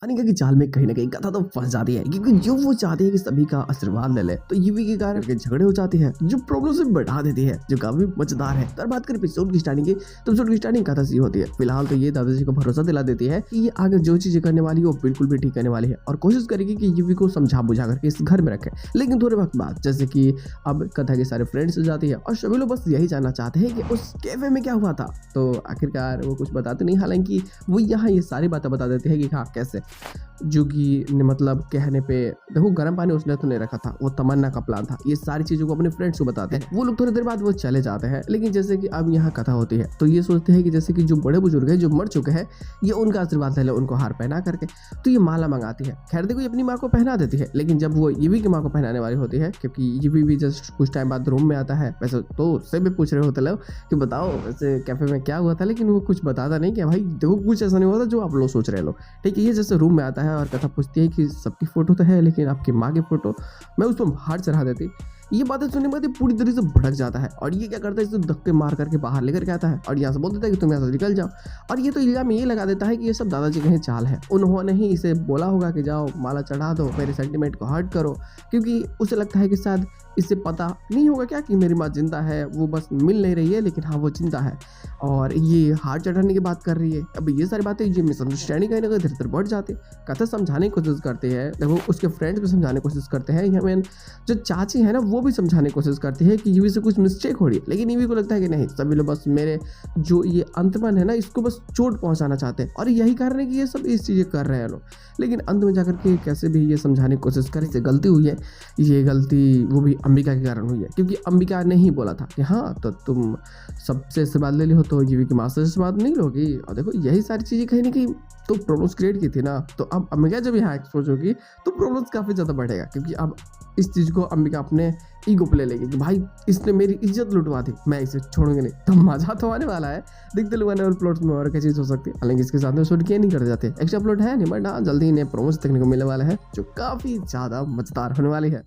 अनिका की चाल में कहीं ना कहीं कथा तो फंस जाती है, क्योंकि जो वो चाहती है कि सभी का आशीर्वाद ले ले, तो यूवी के कारण के झगड़े हो जाते हैं जो प्रॉब्लम से बढ़ा देती है, जो काफी मजेदार है। तो बात करें एपिसोड की स्टार्टिंग की, तो एपिसोड की स्टार्टिंग कथा सी होती है। फिलहाल तो ये दादाजी को भरोसा दिला देती है कि ये आगे जो चीजें करने वाली है वो बिल्कुल भी ठीक करने वाली है, और कोशिश करेगी कि यूवी को समझा बुझा करके इस घर में रखे। लेकिन थोड़े वक्त बाद जैसे कि अब कथा के सारे फ्रेंड्स हो जाती है और सभी लोग बस यही जानना चाहते हैं कि उस कैफे में क्या हुआ था। तो आखिरकार वो कुछ बताते नहीं, हालांकि वो यहाँ ये सारी बातें बता देते हैं कि हाँ कैसे जुगी ने मतलब कहने पे देखो गर्म पानी उसने तो नहीं रखा था, वो तमन्ना का प्लान था। ये सारी चीजों को अपने फ्रेंड्स को बताते हैं। वो लोग थोड़ी देर बाद वो चले जाते हैं। लेकिन जैसे कि अब यहाँ कथा होती है तो ये सोचते हैं कि जैसे कि जो बड़े बुजुर्ग हैं जो मर चुके हैं ये उनका आशीर्वाद ले लो, उनको हार पहना करके। तो ये माला मंगाती है। खैर देखो ये अपनी माँ को पहना देती है, लेकिन जब वो यूवी की माँ को पहनाने वाली होती है, क्योंकि यूवी भी जस्ट कुछ टाइम बाद रूम में आता है, वैसे तो उससे भी पूछ रहे होते लोग कि बताओ वैसे कैफे में क्या हुआ था, लेकिन वो कुछ बताता नहीं कि भाई देखो कुछ ऐसा नहीं हुआ था जो आप लोग सोच रहे लो। ठीक है, ये जैसे रूम में आता है और कथा पूछती है कि सबकी फोटो तो है लेकिन आपकी माँ की फोटो, मैं उस पर हाथ चढ़ा देती। ये बातें सुनने के बाद पूरी तरह से भड़क जाता है और ये क्या करता है, इसे धक्के मार करके बाहर लेकर के आता है और यहाँ से बोल देता है कि तुम यहाँ से निकल जाओ। और ये तो इल्जाम ये लगा देता है कि ये सब दादाजी कहीं चाल है, उन्होंने ही इसे बोला होगा कि जाओ माला चढ़ा दो, मेरे सेंटीमेंट को हर्ट करो, क्योंकि उसे लगता है कि शायद इसे पता नहीं होगा क्या कि मेरी माँ जिंदा है, वो बस मिल नहीं रही है लेकिन हाँ वो जिंदा है, और ये हाथ चढ़ाने की बात कर रही है। अब ये सारी बातें जो मिसअंडरस्टैंडिंग कहीं ना कहीं धीरे धीरे बढ़ जाती है। कथा समझाने की कोशिश करते हैं, देखो उसके फ्रेंड्स भी समझाने की कोशिश करते हैं, हमें जो चाची है ना वो भी समझाने की कोशिश करती है कि यूवी से कुछ मिस्टेक हो रही है, लेकिन यूवी को लगता है कि नहीं, सभी लोग बस मेरे जो ये अंतमन है ना इसको बस चोट पहुंचाना चाहते हैं और यही कारण है कि ये सब इस चीज़ें कर रहे हैं लोग। लेकिन अंत में जाकर के कैसे भी ये समझाने की कोशिश करें से गलती हुई है, ये गलती वो भी अंबिका के कारण हुई है, क्योंकि अंबिका ने ही बोला था कि हाँ तो तुम सबसे आशीर्वाद ले ली हो तो यूवी की माँ से आशीर्वाद नहीं लोगी। और देखो यही सारी चीज़ें कहीं ना कहीं तो प्रॉब्लम्स क्रिएट की थी ना, तो अब अंबिका जब यहाँ एक्सपोज होगी तो प्रॉब्लम्स काफ़ी ज़्यादा बढ़ेगा, क्योंकि अब इस चीज़ को अंबिका अपने ईगो पे ले लेगी कि भाई इसने मेरी इज्जत लुटवा दी, मैं इसे छोड़ूंगी नहीं। तो मजा तो आने वाला है, देखते लोग आने वाले प्लॉट्स में और क्या चीज़ हो सकती है। हालांकि इसके साथ में शूट किए नहीं कर जाते, एक्स्ट्रा प्लॉट है नहीं, बट हाँ जल्दी ही नए प्रोमोस देखने को मिलने वाला है जो काफ़ी ज़्यादा मजेदार होने वाली है।